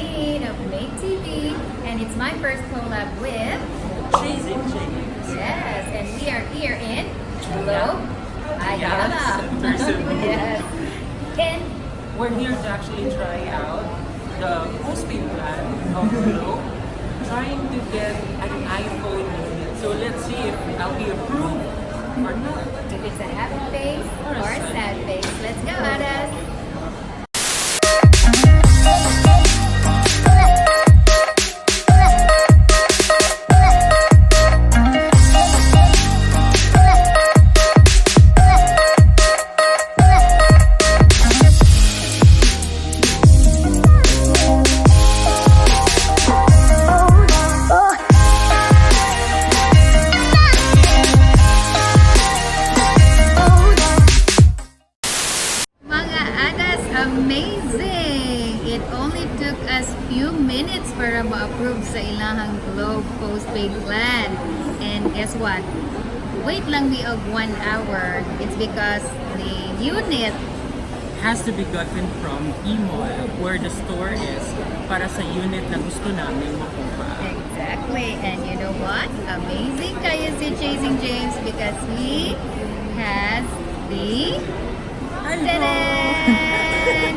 Eileen of Ma2ke TV, and it's my first collab with Chasing James. Yes, and we are here in Store Ayala Center Cebu. Yes, and We're here to actually try out the postpaid plan of Globe, trying to get an iPhone unit. So let's see if I'll be approved or not. if it's a happy face or a sad face, let's go, Adas. Amazing! It only took us few minutes para ma-approve sa ilahang Globe postpaid plan. And guess what? Wait lang mi of 1 hour. It's because the unit Has to be gotten from e-mall where the store is para sa unit na gusto namin makuha. exactly. And you know what? Amazing kayo si Chasing James because he has the Ta-da!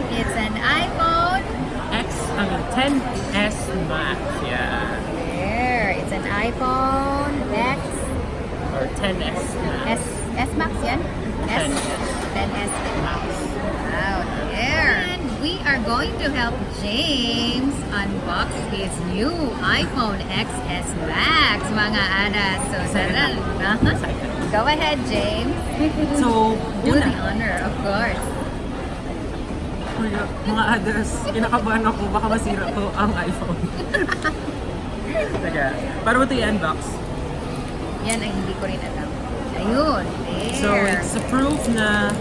It's an iPhone. I mean 10s Max, yeah. There, it's an iPhone X Or 10s Max. S Max yan? S 10S. 10S Max. Wow, there. And we are going to help James unbox his new iPhone XS Max, mga adas. So, saral. Go ahead, James. So, Do the una, honor, of course. kuya, mga others, kinakabahan ako, baka masira ko ang iPhone. Teka, para mo ito i-unbox. Yan ang hindi ko rin alam. Ayun, there. So, it's a proof na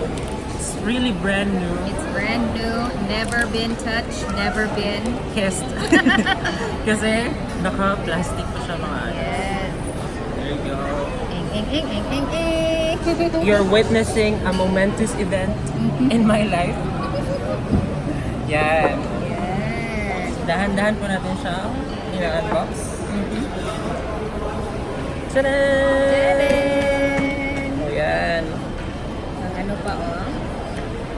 it's really brand new. It's brand new, never been touched, never been. Kissed. Kasi, naka-plastic pa siya mga others. Yes. There you go. Ing. You're witnessing a momentous event in my life. Yan. Yes. Dahan-dahan po natin siya ina-unbox. Tadaan! O yan. Ang ano pa, oh?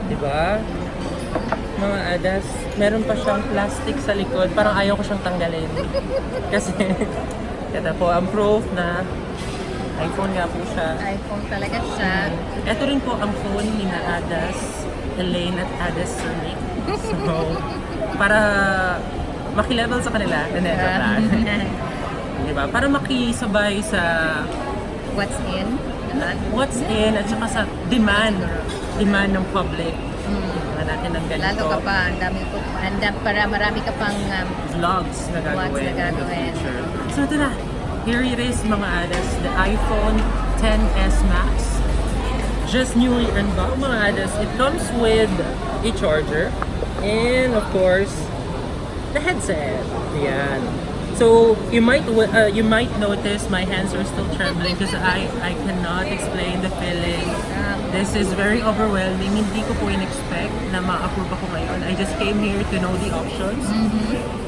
Diba? Mga adas, meron pa siyang plastic sa likod. Parang ayaw ko siyang tanggalin. Kasi, ito po ang proof na iPhone nga po siya. iPhone talaga siya. Ito rin po ang phone ni na Adas, Elaine at Adas Sonic. So, para makilevel sa kanila, diba? Para makisabay sa What's in? what's in at saka sa demand ng public. Na natin ng ganito. Lalo ka pa, ang dami ko, para marami ka pang Vlogs na vlogs gagawin. na in the gagawin. future. So ito na. Here it is mga adas, the iPhone 10s Max. Just newly unboxed mga adas. It comes with a charger and of course the headset. Yan. So you might notice my hands are still trembling because I cannot explain the feeling. This is very overwhelming. Hindi ko po in-expect na ma-approve ako ngayon. I just came here to know the options.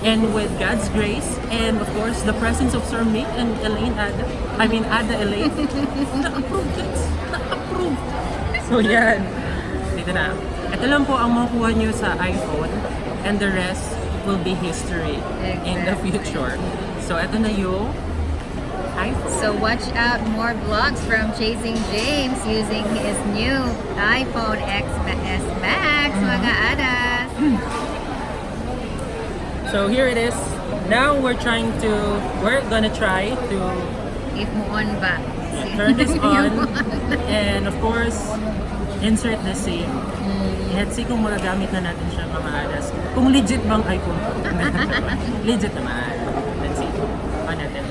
And with God's grace and of course the presence of Sir Mick and Elaine Ada Elaine, na-approve guys. Na-approve. So yan. Dito na. Ito lang po ang makukuha nyo sa iPhone and the rest will be history in the future. So ito na yung iPhone. So watch out more vlogs from Chasing James using his new iPhone XS Max, mga adas. So here it is. Now we're gonna try to If mo on ba? turn this on and of course insert the SIM. Let's see kung magagamit na natin siya mga adas. Kung legit bang iPhone ko. Legit naman. Let's see. On natin.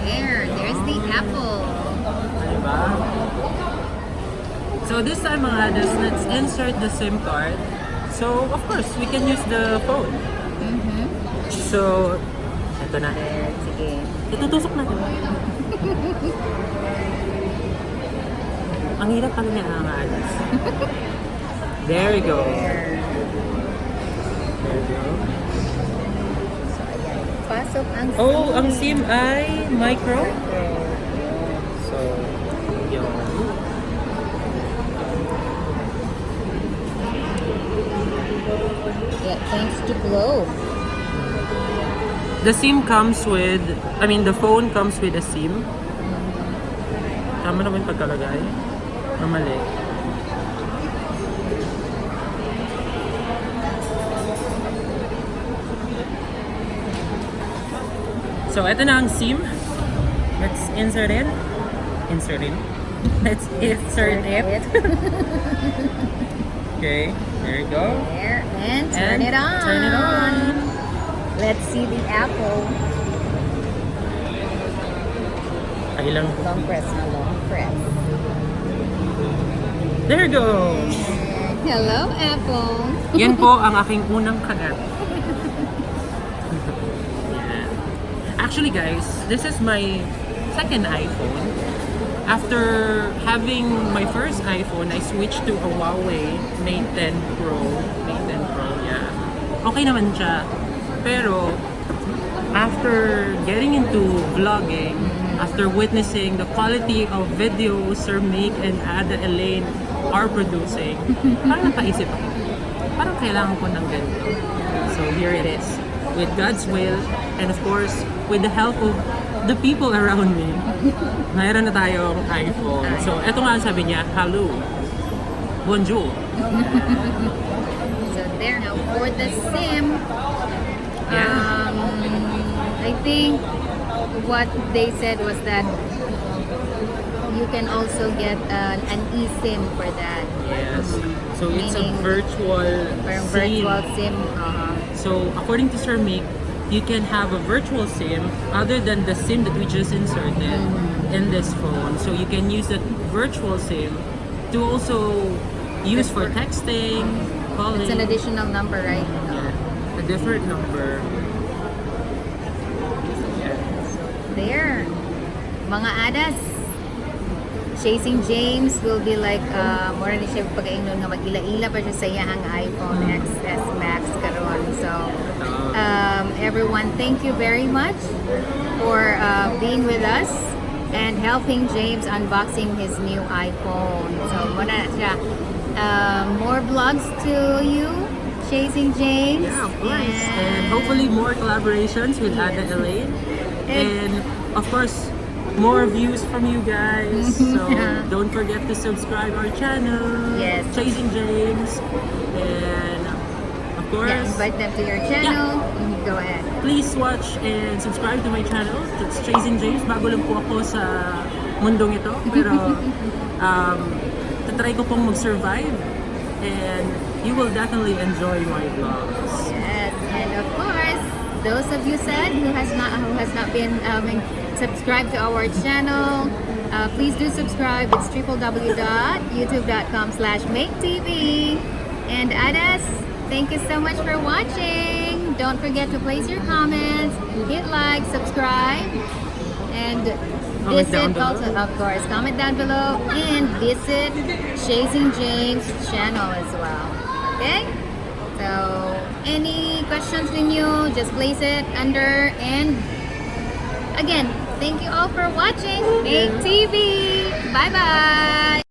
There's the Apple. Diba? So this time mga adas, let's insert the SIM card. So of course, we can use the phone. So, ito na. Sige. Itutusok natin. Ang hirap pala niya mga adas. There we go. go. So, ayan. Pasok ang Oh, ang SIM ay micro. So, yun. Yeah, thanks to Globe. The SIM comes with, the phone comes with a SIM. Tama naman pagkalagay. O mali. So, ito na ang SIM. Let's insert in. Insert in. Let's insert it. Okay, there you go. There, and turn it on. Turn it on. Let's see the apple. Kailang Long press na long press. There goes. Hello, apple. Yan po ang aking unang kagat. Yeah. Actually guys, this is my second iPhone. After having my first iPhone, I switched to a Huawei Mate 10 Pro. Mate 10 Pro, yeah. Okay naman siya. Pero, after getting into vlogging, after witnessing the quality of videos Sir Make and Ada Elaine are producing, parang napaisip ako, parang kailangan ko ng ganito. So here it is. With God's will, and of course, with the help of the people around me, mayroon na tayong iPhone. So, eto nga ang sabi niya, hello, bonjour. So there now for the SIM. Yeah. I think what they said was that you can also get an eSIM for that. Yes. So, it's a Meaning, virtual Parang SIM. virtual SIM. So, according to Sir Mick, you can have a virtual SIM other than the SIM that we just inserted in this phone. So, you can use that virtual SIM to also use for texting, calling. It's an additional number, right? Yeah, a different number. Yeah. There. Mga adas. Chasing James will be like, mura ni siya pag-ainon nga mag-ila-ila pa siya sa iyang iPhone XS Max karon. So, everyone, thank you very much for being with us and helping James unboxing his new iPhone. So, muna siya. More vlogs to you, Chasing James. Yeah, of course. And hopefully more collaborations with Ada Elaine. And of course, more views from you guys. So don't forget to subscribe our channel. Yes. Chasing James. And of course, Yeah, invite them to your channel. Go ahead. please watch and subscribe to my channel. It's Chasing James. Bago lang po ako sa mundong ito. Pero tatry ko pong mag-survive. And you will definitely enjoy my vlogs. Yes, and of course, those of you said who has not been subscribed to our channel, please do subscribe. It's www.youtube.com/Ma2ke TV. And Adas, thank you so much for watching. Don't forget to place your comments, hit like, subscribe, and Comment down visit below. also, of course, comment down below and visit Chasing James channel as well. Okay? So, any questions in you, just place it under. And again, thank you all for watching Ma2ke TV. Bye-bye!